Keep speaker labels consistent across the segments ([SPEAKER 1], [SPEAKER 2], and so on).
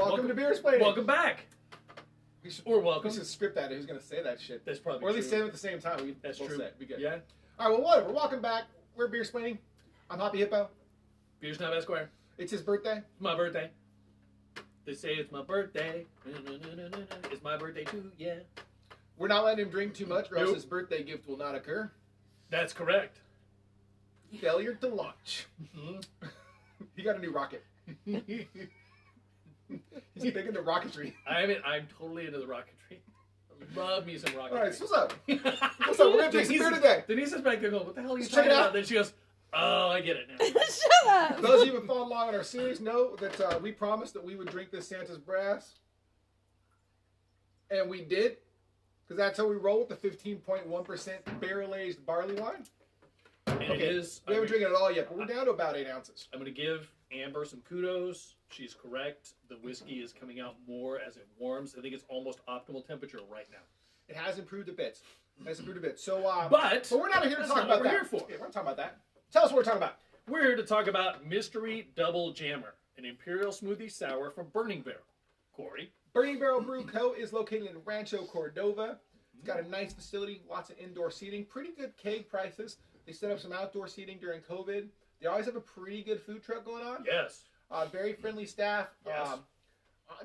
[SPEAKER 1] Welcome to Beer Explaining.
[SPEAKER 2] Welcome back. Or welcome.
[SPEAKER 1] We should script that. Who's going to say that shit?
[SPEAKER 2] That's probably
[SPEAKER 1] Or at least
[SPEAKER 2] true.
[SPEAKER 1] say them at the same time.
[SPEAKER 2] That's
[SPEAKER 1] we'll
[SPEAKER 2] true.
[SPEAKER 1] Say it. Be good.
[SPEAKER 2] Yeah.
[SPEAKER 1] All right, well, whatever. Welcome back. We're Beer Explaining. I'm Hoppy Hippo.
[SPEAKER 2] Beer Snob Esquire.
[SPEAKER 1] It's his birthday.
[SPEAKER 2] It's my birthday. They say it's my birthday. It's my birthday too, yeah.
[SPEAKER 1] We're not letting him drink too much or else
[SPEAKER 2] Nope.
[SPEAKER 1] his birthday gift will not occur.
[SPEAKER 2] That's correct.
[SPEAKER 1] Failure to launch. He got a new rocket. He's big into rocketry.
[SPEAKER 2] I'm totally into the rocketry. I love me some rocketry.
[SPEAKER 1] All right, so what's up? What's up? We're going to drink some beer today.
[SPEAKER 2] Denise is back there going, what the hell are you
[SPEAKER 1] Let's check
[SPEAKER 2] talking
[SPEAKER 1] it out.
[SPEAKER 2] about? Then she goes, oh, I get it now.
[SPEAKER 3] Shut up.
[SPEAKER 1] Those of you who have followed along in our series know that we promised that we would drink this Santa's Brass. And we did. Because that's how we roll with the 15.1% barrel-aged barley wine.
[SPEAKER 2] And it is.
[SPEAKER 1] We haven't drinking it all yet, but we're down to about 8 ounces.
[SPEAKER 2] I'm going to give Amber some kudos. She's correct. The whiskey is coming out more as it warms. I think it's almost optimal temperature right now.
[SPEAKER 1] It has improved a bit. So,
[SPEAKER 2] But
[SPEAKER 1] we're not here to
[SPEAKER 2] that's
[SPEAKER 1] talk
[SPEAKER 2] not
[SPEAKER 1] about
[SPEAKER 2] what we're
[SPEAKER 1] that.
[SPEAKER 2] here for.
[SPEAKER 1] Yeah, we're not talking about that. Tell us what we're talking about.
[SPEAKER 2] We're here to talk about Mystery Double Jammer, an Imperial Smoothie Sour from Burning Barrel. Corey.
[SPEAKER 1] Burning Barrel Brew Co. is located in Rancho Cordova. It's got a nice facility, lots of indoor seating, pretty good keg prices. They set up some outdoor seating during COVID. They always have a pretty good food truck going on.
[SPEAKER 2] Yes.
[SPEAKER 1] Very friendly staff.
[SPEAKER 2] Yes.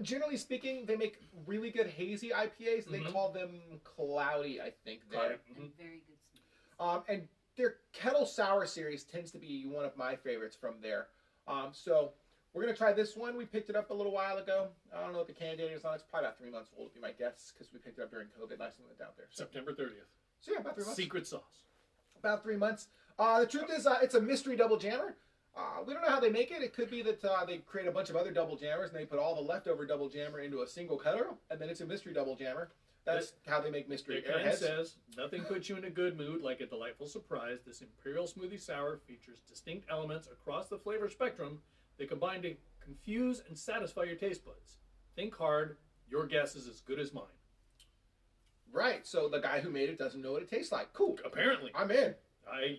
[SPEAKER 1] Generally speaking, they make really good hazy IPAs. They call them cloudy, I think.
[SPEAKER 2] Cloudy.
[SPEAKER 3] And very good smooth.
[SPEAKER 1] And their Kettle Sour series tends to be one of my favorites from there. So we're going to try this one. We picked it up a little while ago. I don't know what the can date is on. It's probably about 3 months old, if you might guess, because we picked it up during COVID last time we went down there. So,
[SPEAKER 2] September 30th.
[SPEAKER 1] yeah, about 3 months.
[SPEAKER 2] Secret sauce.
[SPEAKER 1] About 3 months. The truth is, it's a mystery double jammer. We don't know how they make it. It could be that they create a bunch of other double jammers and they put all the leftover double jammer into a single cutter, and then it's a mystery double jammer. That's how they make mystery
[SPEAKER 2] The can
[SPEAKER 1] airheads.
[SPEAKER 2] says, nothing puts you in a good mood like a delightful surprise. This Imperial Smoothie Sour features distinct elements across the flavor spectrum that combine to confuse and satisfy your taste buds. Think hard. Your guess is as good as mine.
[SPEAKER 1] Right. So the guy who made it doesn't know what it tastes like. Cool.
[SPEAKER 2] Apparently.
[SPEAKER 1] I'm in.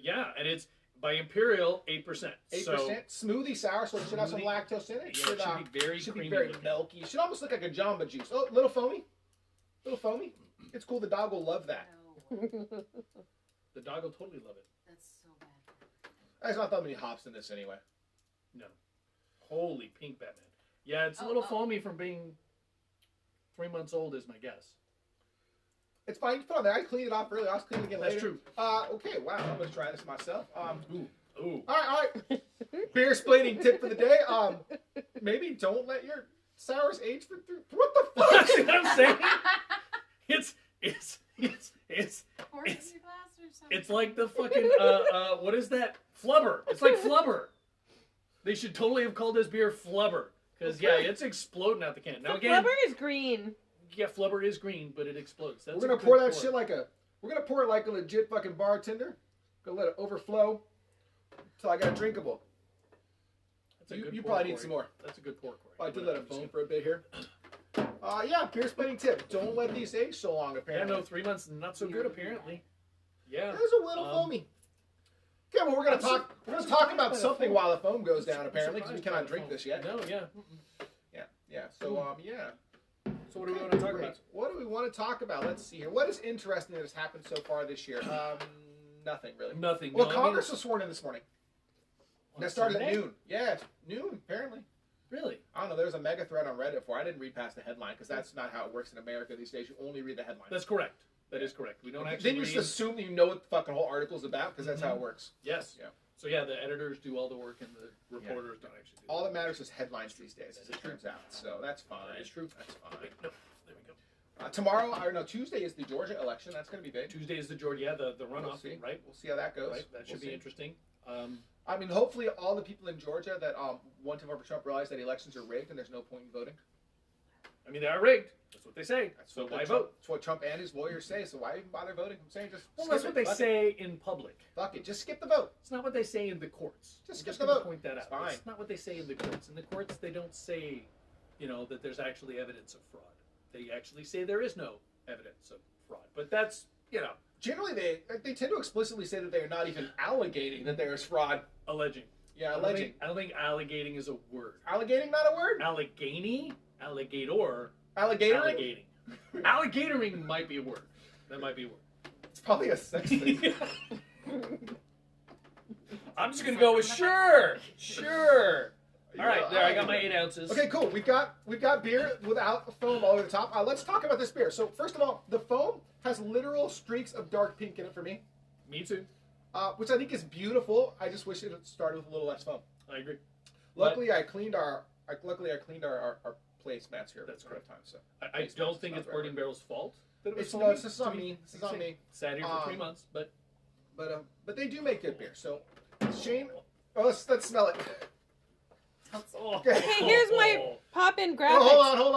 [SPEAKER 2] Yeah, and it's by Imperial 8%.
[SPEAKER 1] 8%.
[SPEAKER 2] So,
[SPEAKER 1] Smoothie sour, so it should have some lactose in it.
[SPEAKER 2] yeah, it should be very
[SPEAKER 1] should
[SPEAKER 2] creamy
[SPEAKER 1] be very
[SPEAKER 2] looking.
[SPEAKER 1] milky. It should almost look like a Jamba Juice. Oh, little foamy. Little foamy. It's cool. The dog will love that.
[SPEAKER 3] No,
[SPEAKER 2] The dog will totally love it.
[SPEAKER 3] that's so bad.
[SPEAKER 1] There's not that many hops in this anyway.
[SPEAKER 2] No. Holy pink Batman. Yeah, it's a little foamy from being 3 months old is my guess.
[SPEAKER 1] It's fine. You put it on there. I cleaned it off earlier. I'll clean it again later.
[SPEAKER 2] That's true.
[SPEAKER 1] Okay, wow. I'm going to try this myself.
[SPEAKER 2] Ooh.
[SPEAKER 1] All right. Beer explaining tip for the day. Maybe don't let your sours age for what the fuck?
[SPEAKER 2] See what I'm saying? It's
[SPEAKER 3] Pour it in your glass or something.
[SPEAKER 2] it's like the fucking what is that? Flubber. It's like Flubber. They should totally have called this beer Flubber. Because yeah, it's exploding out the can. Now
[SPEAKER 3] The
[SPEAKER 2] again,
[SPEAKER 3] flubber is green.
[SPEAKER 2] yeah, Flubber is green, but it explodes. That's
[SPEAKER 1] We're gonna pour that shit like we're gonna pour it like a legit fucking bartender. Gonna let it overflow until I got it drinkable.
[SPEAKER 2] That's a good
[SPEAKER 1] You
[SPEAKER 2] pour,
[SPEAKER 1] probably need
[SPEAKER 2] Corey.
[SPEAKER 1] some more.
[SPEAKER 2] That's a good pour, Corey.
[SPEAKER 1] I did let it foam for a bit here. Yeah, beer splitting tip. Don't let these age so long.
[SPEAKER 2] Yeah,
[SPEAKER 1] Apparently,
[SPEAKER 2] no, 3 months not so good apparently. Yeah.
[SPEAKER 1] there's a little foamy. Okay, well we're gonna talk. We're gonna talk about something while the foam goes down. Apparently, because we cannot drink this yet.
[SPEAKER 2] No, yeah.
[SPEAKER 1] Yeah. So yeah.
[SPEAKER 2] So what do we want to talk about?
[SPEAKER 1] What do we want to talk about? Let's see here. What is interesting that has happened so far this year? Nothing really.
[SPEAKER 2] Nothing.
[SPEAKER 1] Well,
[SPEAKER 2] No,
[SPEAKER 1] Congress was sworn in this morning. That started at
[SPEAKER 2] Sunday?
[SPEAKER 1] noon. Yeah, it's noon apparently.
[SPEAKER 2] Really?
[SPEAKER 1] I don't know. There was a mega thread on Reddit for. I didn't read past the headline because that's not how it works in America these days. You only read the headline.
[SPEAKER 2] That's correct. That is correct. We don't actually
[SPEAKER 1] Then you
[SPEAKER 2] read.
[SPEAKER 1] just assume that you know what the fucking whole article's about because that's how it works.
[SPEAKER 2] Yes.
[SPEAKER 1] Yeah.
[SPEAKER 2] So yeah, the editors do all the work and the reporters don't actually do
[SPEAKER 1] All
[SPEAKER 2] the
[SPEAKER 1] that matters is headlines these days, as it turns out. So that's fine.
[SPEAKER 2] That is true.
[SPEAKER 1] That's fine.
[SPEAKER 2] No, there we go.
[SPEAKER 1] Tomorrow, or no, Tuesday is the Georgia election. That's going to be big.
[SPEAKER 2] Tuesday is the Georgia, yeah, the runoff,
[SPEAKER 1] We'll see.
[SPEAKER 2] right?
[SPEAKER 1] We'll see how that goes.
[SPEAKER 2] Right. That should
[SPEAKER 1] We'll
[SPEAKER 2] be
[SPEAKER 1] see.
[SPEAKER 2] interesting.
[SPEAKER 1] I mean, hopefully, all the people in Georgia that want to vote for Trump realize that elections are rigged and there's no point in voting.
[SPEAKER 2] I mean, they are rigged. That's what they say.
[SPEAKER 1] That's
[SPEAKER 2] So
[SPEAKER 1] what
[SPEAKER 2] why
[SPEAKER 1] Trump,
[SPEAKER 2] vote?
[SPEAKER 1] That's what Trump and his lawyers say. So why even bother voting? I'm saying just
[SPEAKER 2] Well,
[SPEAKER 1] skip
[SPEAKER 2] that's
[SPEAKER 1] it.
[SPEAKER 2] what they
[SPEAKER 1] Fuck it.
[SPEAKER 2] say in public.
[SPEAKER 1] Fuck it. Just skip the vote.
[SPEAKER 2] It's not what they say in the courts.
[SPEAKER 1] Just
[SPEAKER 2] I'm
[SPEAKER 1] skip
[SPEAKER 2] just
[SPEAKER 1] the
[SPEAKER 2] gonna
[SPEAKER 1] vote.
[SPEAKER 2] point that
[SPEAKER 1] It's
[SPEAKER 2] out.
[SPEAKER 1] fine.
[SPEAKER 2] It's not what they say in the courts. In the courts, they don't say, that there's actually evidence of fraud. They actually say there is no evidence of fraud. But that's,
[SPEAKER 1] Generally, they tend to explicitly say that they are not even alleging that there is fraud.
[SPEAKER 2] alleging.
[SPEAKER 1] Yeah,
[SPEAKER 2] I
[SPEAKER 1] alleging.
[SPEAKER 2] don't think alligating is a word.
[SPEAKER 1] Alligating not a word?
[SPEAKER 2] Alligating? Alligator?
[SPEAKER 1] Alligator?
[SPEAKER 2] Alligating. Alligatoring might be a word. That might be a word.
[SPEAKER 1] It's probably a sex thing.
[SPEAKER 2] I'm just gonna go with sure. Sure. All right, there. I got my 8 ounces.
[SPEAKER 1] Okay, cool. We've got beer without foam all over the top. Let's talk about this beer. So first of all, the foam has literal streaks of dark pink in it for me.
[SPEAKER 2] Me too.
[SPEAKER 1] Which I think is beautiful. I just wish it had started with a little less foam.
[SPEAKER 2] I agree.
[SPEAKER 1] Luckily, I cleaned our placemats here.
[SPEAKER 2] That's correct.
[SPEAKER 1] Time, so
[SPEAKER 2] I don't think it's Burning Barrel's fault that it was
[SPEAKER 1] no, this is on me. This is on me.
[SPEAKER 2] Sat here for 3 months, but
[SPEAKER 1] they do make good beer. So Shane, let's smell it.
[SPEAKER 3] Okay, here's my pop-in graphics.
[SPEAKER 1] Oh, hold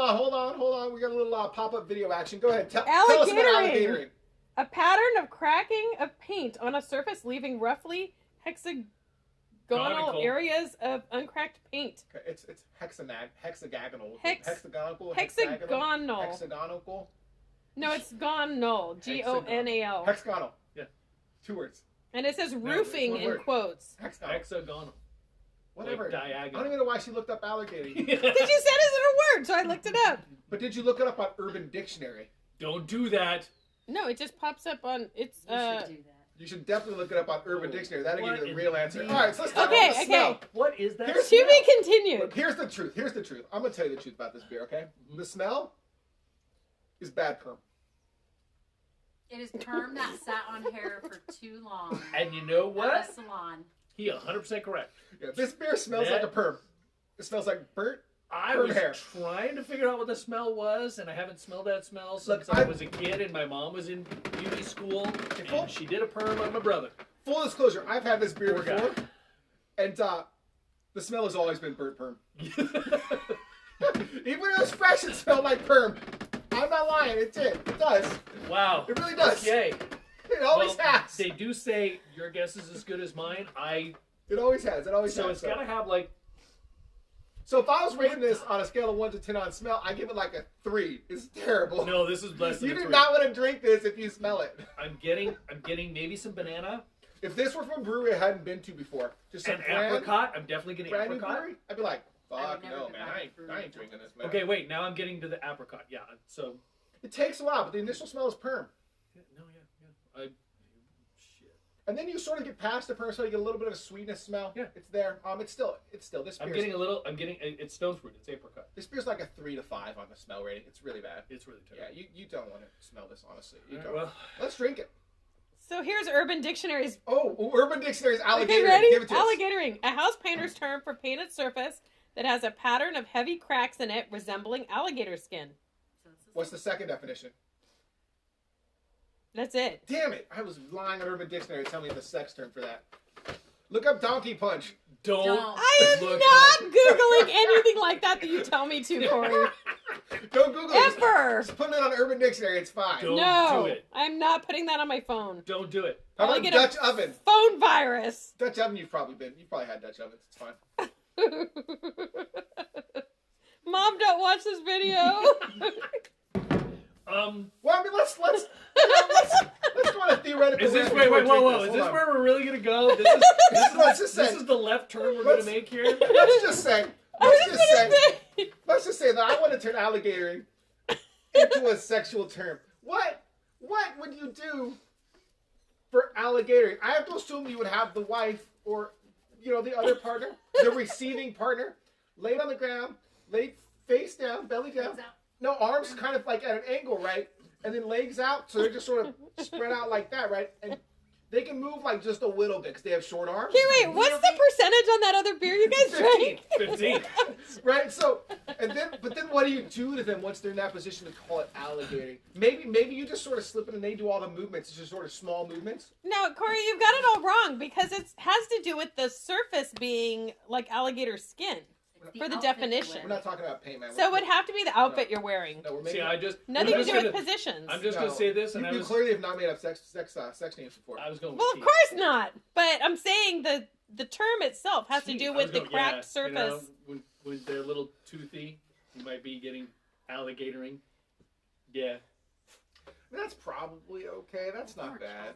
[SPEAKER 1] on. We got a little pop-up video action. Go ahead. Tell us about alligatoring.
[SPEAKER 3] A pattern of cracking of paint on a surface, leaving roughly hexagonal areas of uncracked paint.
[SPEAKER 1] Okay, it's hexagonal. Hexagonal.
[SPEAKER 3] No, it's gonal. Gonal.
[SPEAKER 1] Hexagonal.
[SPEAKER 2] Yeah.
[SPEAKER 1] 2 words.
[SPEAKER 3] And it says roofing in quotes.
[SPEAKER 2] Hexagonal.
[SPEAKER 1] Whatever.
[SPEAKER 2] Like diagonal.
[SPEAKER 1] I don't even know why she looked up alligating.
[SPEAKER 3] Because you said it's in a word, so I looked it up.
[SPEAKER 1] But did you look it up on Urban Dictionary?
[SPEAKER 2] Don't do that.
[SPEAKER 3] No, it just pops up on it's.
[SPEAKER 4] You should do that.
[SPEAKER 1] You should definitely look it up on Urban Dictionary. That'll give you the real answer. All right, so let's talk
[SPEAKER 3] Okay,
[SPEAKER 1] about the smell.
[SPEAKER 2] What is that?
[SPEAKER 3] To be continued.
[SPEAKER 1] Look, here's the truth. I'm gonna tell you the truth about this beer. Okay, the smell is bad perm.
[SPEAKER 4] It is perm that sat on hair for too long.
[SPEAKER 2] And you know what?
[SPEAKER 4] At a salon.
[SPEAKER 2] He 100% correct.
[SPEAKER 1] Yeah, this beer smells like a perm. It smells like burnt.
[SPEAKER 2] I was trying to figure out what the smell was, and I haven't smelled that smell since I was a kid, and my mom was in beauty school, and she did a perm on my brother.
[SPEAKER 1] Full disclosure, I've had this beer before, and the smell has always been burnt perm. Even when it was fresh, it smelled like perm. I'm not lying, it did. It does.
[SPEAKER 2] Wow.
[SPEAKER 1] It really does.
[SPEAKER 2] Okay.
[SPEAKER 1] It always has.
[SPEAKER 2] They do say your guess is as good as mine.
[SPEAKER 1] It always has.
[SPEAKER 2] So it's got to have like...
[SPEAKER 1] So if I was rating this on a scale of 1 to 10 on smell, I give it like a 3. It's terrible.
[SPEAKER 2] No, this is less than
[SPEAKER 1] You
[SPEAKER 2] a 3.
[SPEAKER 1] do not want to drink this if you smell it.
[SPEAKER 2] I'm getting maybe some banana.
[SPEAKER 1] If this were from a brewery I hadn't been to before, just some
[SPEAKER 2] apricot. I'm definitely getting
[SPEAKER 1] brand
[SPEAKER 2] apricot.
[SPEAKER 1] New brewery, I'd be like, fuck
[SPEAKER 4] never
[SPEAKER 1] no,
[SPEAKER 4] been
[SPEAKER 1] man.
[SPEAKER 4] back
[SPEAKER 1] I ain't drinking this, man.
[SPEAKER 2] Okay, wait. Now I'm getting to the apricot. Yeah. So
[SPEAKER 1] it takes a while, but the initial smell is perm.
[SPEAKER 2] Yeah. Shit.
[SPEAKER 1] And then you sort of get past the perm, so you get a little bit of a sweetness smell.
[SPEAKER 2] Yeah.
[SPEAKER 1] It's there. It's still this beer.
[SPEAKER 2] It's stone fruit. It's apricot.
[SPEAKER 1] This beer's like a 3 to 5 on the smell rating. It's really bad.
[SPEAKER 2] It's really terrible.
[SPEAKER 1] Yeah, you don't want to smell this, honestly.
[SPEAKER 2] Right, well,
[SPEAKER 1] let's drink it.
[SPEAKER 3] So here's Urban Dictionary's.
[SPEAKER 1] Urban Dictionary's alligatoring.
[SPEAKER 3] Okay, ready?
[SPEAKER 1] Give it to us.
[SPEAKER 3] Alligatoring, a house painter's term for painted surface that has a pattern of heavy cracks in it resembling alligator skin.
[SPEAKER 1] What's the second definition?
[SPEAKER 3] That's it.
[SPEAKER 1] Damn it! I was lying on Urban Dictionary to tell me the sex term for that. Look up donkey punch.
[SPEAKER 2] Don't.
[SPEAKER 3] I am not Googling anything like that you tell me to, Corey.
[SPEAKER 1] Don't Google it.
[SPEAKER 3] Ever.
[SPEAKER 1] Just put it on Urban Dictionary. It's fine.
[SPEAKER 2] Don't
[SPEAKER 3] No,
[SPEAKER 2] do it.
[SPEAKER 3] I'm not putting that on my phone.
[SPEAKER 2] Don't do it.
[SPEAKER 1] How
[SPEAKER 3] I'll
[SPEAKER 1] about
[SPEAKER 3] get
[SPEAKER 1] Dutch oven?
[SPEAKER 3] Phone virus.
[SPEAKER 1] Dutch oven, you've probably had Dutch ovens. It's fine.
[SPEAKER 3] Mom, don't watch this video.
[SPEAKER 1] Well, I mean, let's go on a theoretical.
[SPEAKER 2] Is this whoa? Is this where we're really gonna go? This is the left turn we're gonna make here.
[SPEAKER 1] Let's just say that I want to turn alligatoring into a sexual term. What would you do for alligatoring? I have to assume you would have the wife or the other partner, the receiving partner, laid on the ground, laid face down, belly down. No, arms kind of like at an angle, right? And then legs out, so they're just sort of spread out like that, right? And they can move like just a little bit because they have short arms.
[SPEAKER 3] Okay, wait, what's the percentage on that other beer you guys drank?
[SPEAKER 2] 15.
[SPEAKER 1] Right, so, but then what do you do to them once they're in that position to call it alligating? Maybe you just sort of slip it and they do all the movements. It's just sort of small movements.
[SPEAKER 3] No, Corey, you've got it all wrong because it has to do with the surface being like alligator skin. For the definition.
[SPEAKER 1] We're not talking about paint, man.
[SPEAKER 3] So it would have to be the outfit you're wearing.
[SPEAKER 1] No,
[SPEAKER 3] Nothing to do with positions.
[SPEAKER 2] I'm just going to say this.
[SPEAKER 1] You clearly have not made up sex names before.
[SPEAKER 2] I was going
[SPEAKER 3] Well, of course not. But I'm saying the term itself has to do with the cracked surface.
[SPEAKER 2] When they're a little toothy, you might be getting alligatoring. Yeah.
[SPEAKER 1] That's probably okay. That's not bad.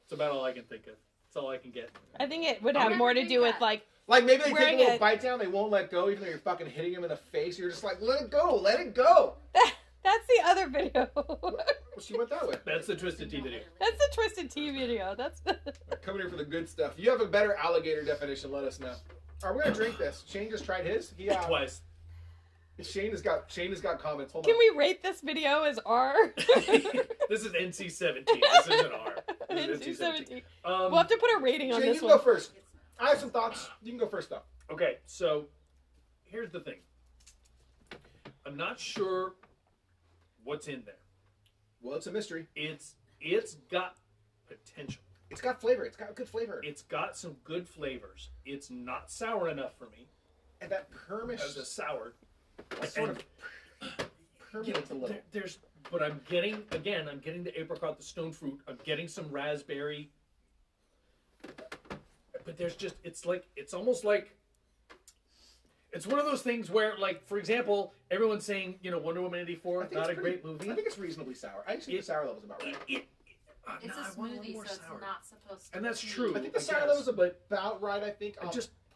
[SPEAKER 2] It's about all I can think of. That's all I can get.
[SPEAKER 3] I think it would
[SPEAKER 4] I'll
[SPEAKER 3] have
[SPEAKER 4] never
[SPEAKER 3] more to
[SPEAKER 4] do
[SPEAKER 3] do with
[SPEAKER 4] that.
[SPEAKER 3] like
[SPEAKER 1] Like maybe they take a
[SPEAKER 3] Wearing
[SPEAKER 1] little
[SPEAKER 3] it.
[SPEAKER 1] bite down, they won't let go, even though you're fucking hitting them in the face. You're just like, let it go, let it go.
[SPEAKER 3] that's the other video.
[SPEAKER 1] She went that way.
[SPEAKER 2] That's the Twisted Tea video.
[SPEAKER 3] That's the Twisted Tea video. That's
[SPEAKER 1] Coming here for the good stuff. You have a better alligator definition. Let us know. All right, we're gonna drink this. Shane just tried his. He
[SPEAKER 2] Twice.
[SPEAKER 1] Shane has got comments. Hold
[SPEAKER 3] Can
[SPEAKER 1] on.
[SPEAKER 3] we rate this video as R?
[SPEAKER 2] This is NC-17. This isn't R. This is
[SPEAKER 3] NC-17.
[SPEAKER 2] NC-17.
[SPEAKER 3] We'll have to put a rating on
[SPEAKER 1] Shane, you
[SPEAKER 3] this
[SPEAKER 1] can
[SPEAKER 3] one.
[SPEAKER 1] go first. I have some thoughts. You can go first though.
[SPEAKER 2] Okay, so here's the thing. I'm not sure what's in there.
[SPEAKER 1] Well, it's a mystery.
[SPEAKER 2] It's got potential.
[SPEAKER 1] It's got flavor. It's got good flavor.
[SPEAKER 2] It's got some good flavors. It's not sour enough for me
[SPEAKER 1] And that permish
[SPEAKER 2] as a sour.
[SPEAKER 1] sort of
[SPEAKER 2] You know,
[SPEAKER 1] permeates a little.
[SPEAKER 2] but I'm getting the apricot, the stone fruit. I'm getting some raspberry. But it's almost like it's one of those things where, like, for example, everyone's saying, Wonder Woman 84,
[SPEAKER 1] I think
[SPEAKER 2] not a
[SPEAKER 1] it's
[SPEAKER 2] great movie.
[SPEAKER 1] I think it's reasonably sour. I think the sour level's about right.
[SPEAKER 4] It's
[SPEAKER 2] no,
[SPEAKER 4] a
[SPEAKER 2] I want
[SPEAKER 4] smoothie,
[SPEAKER 2] more
[SPEAKER 4] so it's
[SPEAKER 2] sour.
[SPEAKER 4] not supposed to.
[SPEAKER 2] And that's
[SPEAKER 4] be.
[SPEAKER 2] true.
[SPEAKER 1] I think the
[SPEAKER 2] I
[SPEAKER 1] sour
[SPEAKER 2] guess,
[SPEAKER 1] level's
[SPEAKER 2] but
[SPEAKER 1] about right. I think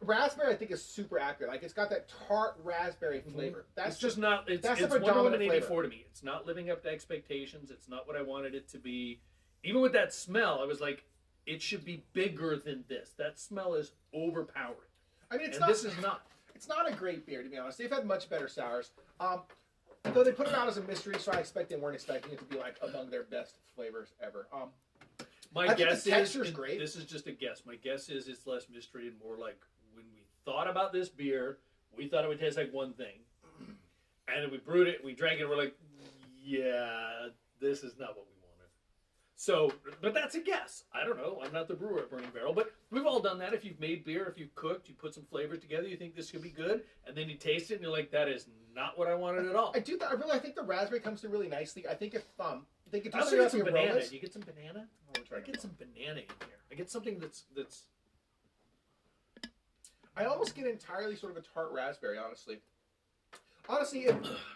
[SPEAKER 1] raspberry. I think is super accurate. Like it's got that tart raspberry flavor. That's
[SPEAKER 2] it's just not. It's
[SPEAKER 1] that's the
[SPEAKER 2] Wonder Woman
[SPEAKER 1] predominant
[SPEAKER 2] 84
[SPEAKER 1] flavor.
[SPEAKER 2] to me. It's not living up to expectations. It's not what I wanted it to be. Even with that smell, I was like, it should be bigger than this. That smell is overpowering.
[SPEAKER 1] I mean, it's
[SPEAKER 2] And
[SPEAKER 1] not.
[SPEAKER 2] this is not.
[SPEAKER 1] It's not a great beer, to be honest. They've had much better sours. Though they put it out as a mystery, so I expect they weren't expecting it to be like among their best flavors ever.
[SPEAKER 2] My
[SPEAKER 1] I think
[SPEAKER 2] guess
[SPEAKER 1] the texture's great.
[SPEAKER 2] This is just a guess. My guess is it's less mystery and more like when we thought about this beer, we thought it would taste like one thing, and then we brewed it, we drank it, and we're like, yeah, this is not what we wanted. So, but that's a guess. I don't know. I'm not the brewer at Burning Barrel, but we've all done that. If you've made beer, if you've cooked, you put some flavors together, you think this could be good, and then you taste it, and you're like, that is not what I wanted at all.
[SPEAKER 1] I do. I think the raspberry comes through really nicely. I think if they could do
[SPEAKER 2] I also
[SPEAKER 1] something
[SPEAKER 2] get
[SPEAKER 1] about
[SPEAKER 2] some
[SPEAKER 1] the
[SPEAKER 2] banana.
[SPEAKER 1] aromas.
[SPEAKER 2] Do you get some banana?
[SPEAKER 1] I'm
[SPEAKER 2] I
[SPEAKER 1] trying
[SPEAKER 2] get some banana in here. I get something that's.
[SPEAKER 1] I almost get entirely sort of a tart raspberry, honestly. Honestly,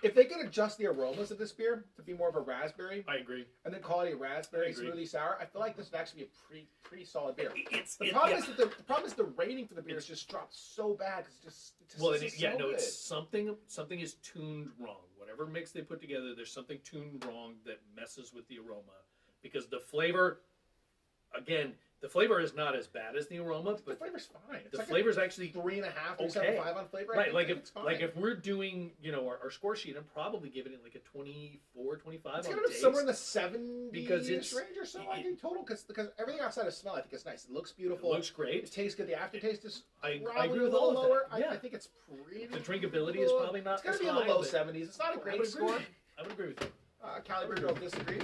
[SPEAKER 1] if they could adjust the aromas of this beer to be more of a raspberry,
[SPEAKER 2] I agree.
[SPEAKER 1] and then call it a raspberry
[SPEAKER 2] I agree.
[SPEAKER 1] smoothie sour, I feel like this would actually be a pretty solid beer. The problem is the rating for the beer has just dropped so bad because it's just so good.
[SPEAKER 2] It's something is tuned wrong. Whatever mix they put together, there's something tuned wrong that messes with the aroma because the flavor, again, the flavor is not as bad as the aroma,
[SPEAKER 1] the
[SPEAKER 2] but
[SPEAKER 1] flavor's fine. It's
[SPEAKER 2] the
[SPEAKER 1] like
[SPEAKER 2] flavor's actually
[SPEAKER 1] 3.5,
[SPEAKER 2] okay.
[SPEAKER 1] 3.75 on flavor.
[SPEAKER 2] right.
[SPEAKER 1] It's fine.
[SPEAKER 2] If we're doing our score sheet, I'm probably giving it like a 24, 25
[SPEAKER 1] It's
[SPEAKER 2] on
[SPEAKER 1] kind of
[SPEAKER 2] taste.
[SPEAKER 1] somewhere in the 70
[SPEAKER 2] Because it's-
[SPEAKER 1] range or so. I think total because everything outside of smell, I think it's nice. It looks
[SPEAKER 2] It
[SPEAKER 1] beautiful.
[SPEAKER 2] looks great.
[SPEAKER 1] It tastes good. The aftertaste is
[SPEAKER 2] I
[SPEAKER 1] probably
[SPEAKER 2] agree
[SPEAKER 1] a
[SPEAKER 2] with
[SPEAKER 1] little
[SPEAKER 2] all of
[SPEAKER 1] lower.
[SPEAKER 2] that. Yeah.
[SPEAKER 1] I think it's pretty.
[SPEAKER 2] The drinkability is probably not
[SPEAKER 1] It's going
[SPEAKER 2] as
[SPEAKER 1] to be in
[SPEAKER 2] high,
[SPEAKER 1] the low
[SPEAKER 2] but
[SPEAKER 1] 70s. It's not a
[SPEAKER 2] I
[SPEAKER 1] great
[SPEAKER 2] would agree.
[SPEAKER 1] score.
[SPEAKER 2] I would agree with you.
[SPEAKER 1] Caliber Girl disagrees.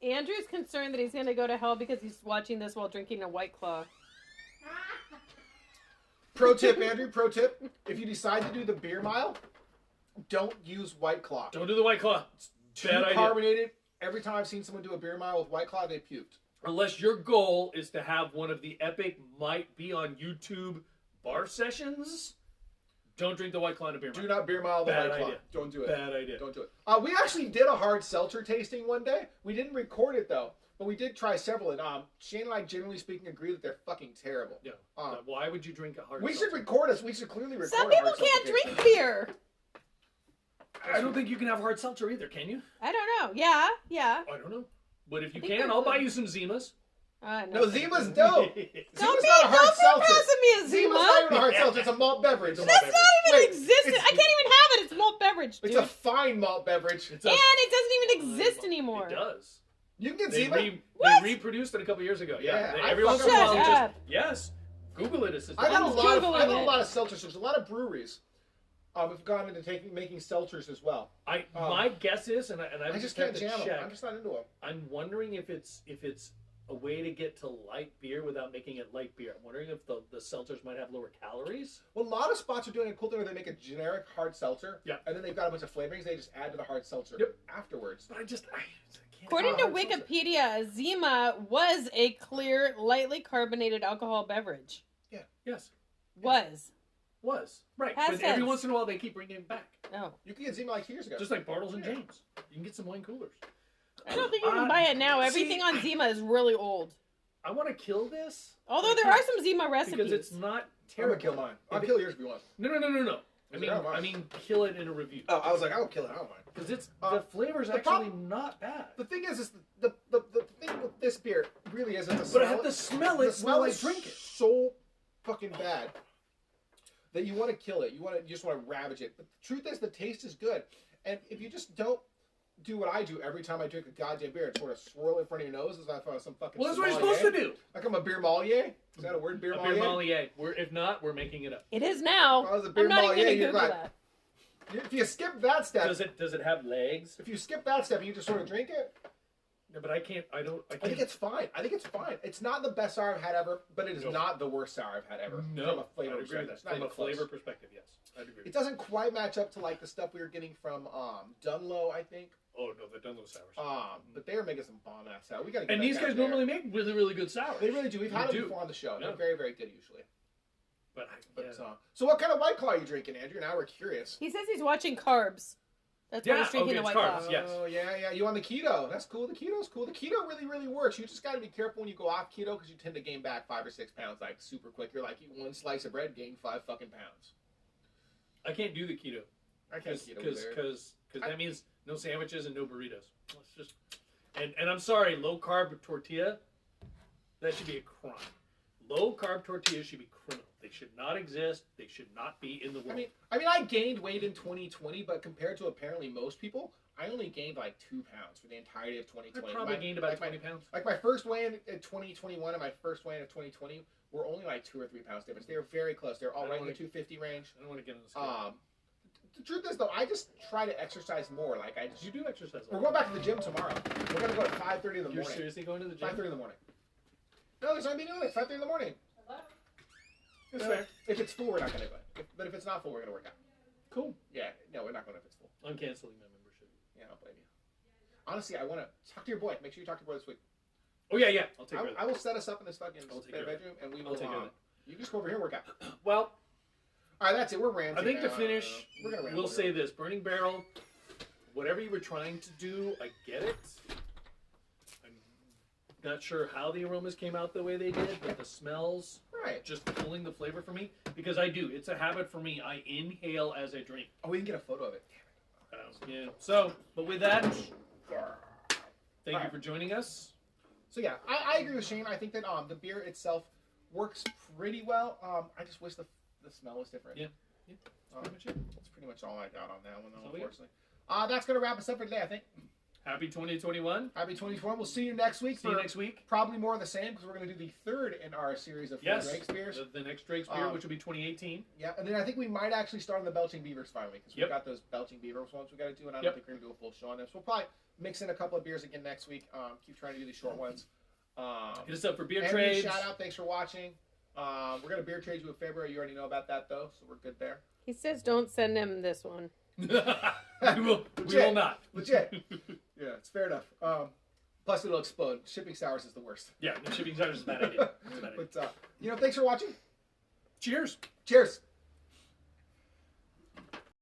[SPEAKER 3] Andrew's concerned that he's going to go to hell because he's watching this while drinking a White Claw.
[SPEAKER 1] Pro tip, Andrew. Pro tip: if you decide to do the beer mile, don't use White Claw.
[SPEAKER 2] Don't do the White Claw.
[SPEAKER 1] Too
[SPEAKER 2] Bad idea.
[SPEAKER 1] carbonated. Every time I've seen someone do a beer mile with White Claw, they puked.
[SPEAKER 2] Unless your goal is to have one of the epic might be on YouTube bar sessions, don't drink the White Claw in a beer.
[SPEAKER 1] Do not beer mile the
[SPEAKER 2] Bad
[SPEAKER 1] White Claw.
[SPEAKER 2] idea.
[SPEAKER 1] Don't do it.
[SPEAKER 2] Bad idea.
[SPEAKER 1] Don't do it. We actually did a hard seltzer tasting one day. We didn't record it though, but we did try several. And Shane and I, generally speaking, agree that they're fucking terrible.
[SPEAKER 2] Yeah.
[SPEAKER 1] Um,
[SPEAKER 2] Why would you drink a hard
[SPEAKER 1] we
[SPEAKER 2] seltzer?
[SPEAKER 1] should record us. We should clearly record.
[SPEAKER 3] Some
[SPEAKER 1] a
[SPEAKER 3] people
[SPEAKER 1] hard
[SPEAKER 3] can't
[SPEAKER 1] seltzer
[SPEAKER 3] drink
[SPEAKER 1] tasting.
[SPEAKER 3] beer.
[SPEAKER 2] I don't think you can have hard seltzer either, can you?
[SPEAKER 3] I don't know. Yeah.
[SPEAKER 2] I don't know. But if you
[SPEAKER 3] I think
[SPEAKER 2] can,
[SPEAKER 3] they're
[SPEAKER 2] I'll
[SPEAKER 3] good.
[SPEAKER 2] buy you some Zimas.
[SPEAKER 1] No, Zima's dope.
[SPEAKER 3] Don't
[SPEAKER 1] Zima's
[SPEAKER 3] be
[SPEAKER 1] not a hard seltzer.
[SPEAKER 3] passing me a
[SPEAKER 1] Zima's not
[SPEAKER 3] Zima.
[SPEAKER 1] even a hard seltzer. It's a malt beverage.
[SPEAKER 2] It's a
[SPEAKER 3] That's
[SPEAKER 2] malt
[SPEAKER 3] not even
[SPEAKER 1] Wait,
[SPEAKER 3] existent.
[SPEAKER 1] it's-
[SPEAKER 3] I can't even have it. It's malt beverage, dude.
[SPEAKER 1] It's a fine malt beverage.
[SPEAKER 2] It's
[SPEAKER 3] And it doesn't even exist anymore.
[SPEAKER 2] It does.
[SPEAKER 1] You can get
[SPEAKER 2] They,
[SPEAKER 1] Zima.
[SPEAKER 2] they
[SPEAKER 3] What?
[SPEAKER 2] reproduced it a couple years ago.
[SPEAKER 1] Yeah,
[SPEAKER 2] They-
[SPEAKER 1] I
[SPEAKER 2] every once in a
[SPEAKER 1] fucking
[SPEAKER 2] while,
[SPEAKER 3] Shut
[SPEAKER 2] they
[SPEAKER 3] up.
[SPEAKER 2] yes. Google it. It's
[SPEAKER 1] I've had a
[SPEAKER 3] I'm
[SPEAKER 1] lot of
[SPEAKER 3] Googling it.
[SPEAKER 1] seltzers. There's a lot of breweries. Have gone into making seltzers as well.
[SPEAKER 2] My guess is, and I
[SPEAKER 1] I just
[SPEAKER 2] have
[SPEAKER 1] can't
[SPEAKER 2] to
[SPEAKER 1] jam them.
[SPEAKER 2] check.
[SPEAKER 1] I'm just not into them.
[SPEAKER 2] I'm wondering if it's a way to get to light beer without making it light beer. I'm wondering if the seltzers might have lower calories.
[SPEAKER 1] Well, a lot of spots are doing a cool thing where they make a generic hard seltzer.
[SPEAKER 2] Yeah.
[SPEAKER 1] And then they've got a bunch of flavorings they just add to the hard seltzer
[SPEAKER 2] Yep.
[SPEAKER 1] afterwards.
[SPEAKER 2] But I can't.
[SPEAKER 3] According to
[SPEAKER 1] hard seltzer.
[SPEAKER 3] Wikipedia, Zima was a clear, lightly carbonated alcohol beverage.
[SPEAKER 2] Yes.
[SPEAKER 3] Was.
[SPEAKER 2] Right.
[SPEAKER 3] Has
[SPEAKER 2] But every
[SPEAKER 3] since.
[SPEAKER 2] once in a while they keep bringing it back.
[SPEAKER 3] Oh.
[SPEAKER 1] You can get Zima like years ago.
[SPEAKER 2] Just like Bartles and
[SPEAKER 1] Yeah.
[SPEAKER 2] James. You can get some wine coolers.
[SPEAKER 3] I don't think you can buy it now. Everything on Zima is really old.
[SPEAKER 2] I want to kill this.
[SPEAKER 3] Although there are some Zima recipes.
[SPEAKER 2] Because it's not
[SPEAKER 1] I'm
[SPEAKER 2] terrible.
[SPEAKER 1] gonna kill mine. I'll kill yours if you want.
[SPEAKER 2] No. I mean, kill it in a review.
[SPEAKER 1] Oh, I was like, I'll kill it. I don't mind.
[SPEAKER 2] Because it's the flavor's actually not bad.
[SPEAKER 1] The thing is the thing with this beer really isn't the
[SPEAKER 2] But
[SPEAKER 1] smell.
[SPEAKER 2] I have to smell it while I drink it.
[SPEAKER 1] So fucking bad that you want to kill it. You just want to ravage it. But the truth is, the taste is good. And if you just don't do what I do every time I drink a goddamn beer and sort of swirl it in front of your nose as if I found some fucking.
[SPEAKER 2] Well, that's what you're supposed to do.
[SPEAKER 1] Like I'm a beer sommelier. Is that a word? Beer sommelier.
[SPEAKER 2] Beer sommelier. If not, we're making it up.
[SPEAKER 3] It is now.
[SPEAKER 1] If I was a beer
[SPEAKER 3] I'm not even
[SPEAKER 1] sommelier,
[SPEAKER 3] going to
[SPEAKER 1] you're
[SPEAKER 3] Google
[SPEAKER 1] right.
[SPEAKER 3] that.
[SPEAKER 1] If you skip that step,
[SPEAKER 2] Does it have legs?
[SPEAKER 1] if you skip that step and you just sort of drink it,
[SPEAKER 2] No, but I can't. I
[SPEAKER 1] think it's fine. It's not the best sour I've had ever, but it is not the worst sour I've had ever.
[SPEAKER 2] No,
[SPEAKER 1] from a flavor
[SPEAKER 2] I'd agree with
[SPEAKER 1] perspective.
[SPEAKER 2] that.
[SPEAKER 1] It's not
[SPEAKER 2] From a
[SPEAKER 1] even close.
[SPEAKER 2] flavor perspective, yes, I'd agree.
[SPEAKER 1] It doesn't quite match up to like the stuff we were getting from Dunlow, I think.
[SPEAKER 2] Oh no, the Dunlow sours.
[SPEAKER 1] But they were making some bomb ass sour. We got to.
[SPEAKER 2] And these guys normally make really, really good sours.
[SPEAKER 1] They really do. We've had
[SPEAKER 2] They
[SPEAKER 1] them
[SPEAKER 2] do.
[SPEAKER 1] before on the show.
[SPEAKER 2] Yeah.
[SPEAKER 1] They're very, very good usually.
[SPEAKER 2] But
[SPEAKER 1] So what kind of White Claw are you drinking, Andrew? Now we're curious.
[SPEAKER 3] He says he's watching carbs. That's why he's drinking the
[SPEAKER 2] it's
[SPEAKER 3] White
[SPEAKER 2] carbs,
[SPEAKER 3] Claw.
[SPEAKER 2] yes.
[SPEAKER 1] Oh yeah. You on the keto? That's cool. The keto's cool. The keto really, really works. You just got to be careful when you go off keto because you tend to gain back 5 or 6 pounds like super quick. You're like, eat one slice of bread, gain 5 fucking pounds.
[SPEAKER 2] I can't do the keto.
[SPEAKER 1] I can't keto
[SPEAKER 2] Because that means no sandwiches and no burritos. Let's just and I'm sorry, low carb tortilla, that should be a crime. Low carb tortillas should be criminal. They should not exist. They should not be in the world.
[SPEAKER 1] I mean, I gained weight in 2020, but compared to apparently most people, I only gained like 2 pounds for the entirety of 2020.
[SPEAKER 2] I probably gained about 20 pounds.
[SPEAKER 1] Like my first weigh-in in 2021 and my first weigh-in in 2020 were only like 2 or 3 pounds difference. They were very close. They were all right in the 250 range.
[SPEAKER 2] I don't want to get on the scale.
[SPEAKER 1] The truth is, though, I just try to exercise more. Like
[SPEAKER 2] You do exercise.
[SPEAKER 1] We're going back to the gym tomorrow. We're going to go at 5:30 in the morning.
[SPEAKER 2] You're seriously going to the gym?
[SPEAKER 1] 5:30 in the morning. No, there's not meeting. It's 5:30 in the morning.
[SPEAKER 2] That's
[SPEAKER 1] No,
[SPEAKER 2] fair.
[SPEAKER 1] if it's full, we're not going to go. But if it's not full, we're going to work out.
[SPEAKER 2] Cool.
[SPEAKER 1] Yeah, no, we're not going if it's full.
[SPEAKER 2] I'm canceling my membership.
[SPEAKER 1] Yeah, I don't blame you. Honestly, I want to talk to your boy. Make sure you talk to your boy this week.
[SPEAKER 2] Oh yeah. I'll take care of that.
[SPEAKER 1] I will set us up in this fucking
[SPEAKER 2] I'll take care of it.
[SPEAKER 1] bedroom, and we
[SPEAKER 2] I'll
[SPEAKER 1] will.
[SPEAKER 2] take care of it.
[SPEAKER 1] You just go over here and work out.
[SPEAKER 2] Well,
[SPEAKER 1] All right, that's it. We're ranting.
[SPEAKER 2] I think to
[SPEAKER 1] now.
[SPEAKER 2] finish,
[SPEAKER 1] we're gonna ramble
[SPEAKER 2] we'll
[SPEAKER 1] here.
[SPEAKER 2] say this: Burning Barrel, whatever you were trying to do, I get it. I'm not sure how the aromas came out the way they did, but the smells
[SPEAKER 1] Right.
[SPEAKER 2] just pulling the flavor for me, because I do. It's a habit for me. I inhale as I drink.
[SPEAKER 1] Oh, we didn't get a photo of it.
[SPEAKER 2] Yeah. So, but with that, thank you
[SPEAKER 1] right.
[SPEAKER 2] for joining us.
[SPEAKER 1] So yeah, I agree with Shane. I think that the beer itself works pretty well. I just wish the smell was different.
[SPEAKER 2] Yeah. That's pretty much it.
[SPEAKER 1] That's pretty much all I got on that one, though,
[SPEAKER 2] That's all we got.
[SPEAKER 1] unfortunately. That's gonna wrap us up for today, I think.
[SPEAKER 2] Happy 2021.
[SPEAKER 1] Happy 2021. We'll see you next week.
[SPEAKER 2] See you next week.
[SPEAKER 1] Probably more of the same because we're gonna do the third in our series of 4
[SPEAKER 2] Yes.
[SPEAKER 1] Drake's beers.
[SPEAKER 2] The next Drake's beer, which will be 2018.
[SPEAKER 1] Yeah, and then I think we might actually start on the Belching Beavers finally because we've got those Belching Beavers ones we got to do, and I don't think we're gonna do a full show on them. So we'll probably mix in a couple of beers again next week. Keep trying to do these short ones.
[SPEAKER 2] Hit us up for beer
[SPEAKER 1] Andrew,
[SPEAKER 2] trades.
[SPEAKER 1] shout out, thanks for watching. We're gonna beer trade you in February. You already know about that though, so we're good there.
[SPEAKER 3] He says don't send him this one.
[SPEAKER 2] we will not.
[SPEAKER 1] Legit. Yeah, it's fair enough. Plus, it'll explode. Shipping sours is the worst.
[SPEAKER 2] Yeah, the shipping sours is a bad idea. It's a bad idea.
[SPEAKER 1] But thanks for watching.
[SPEAKER 2] Cheers.
[SPEAKER 1] Cheers.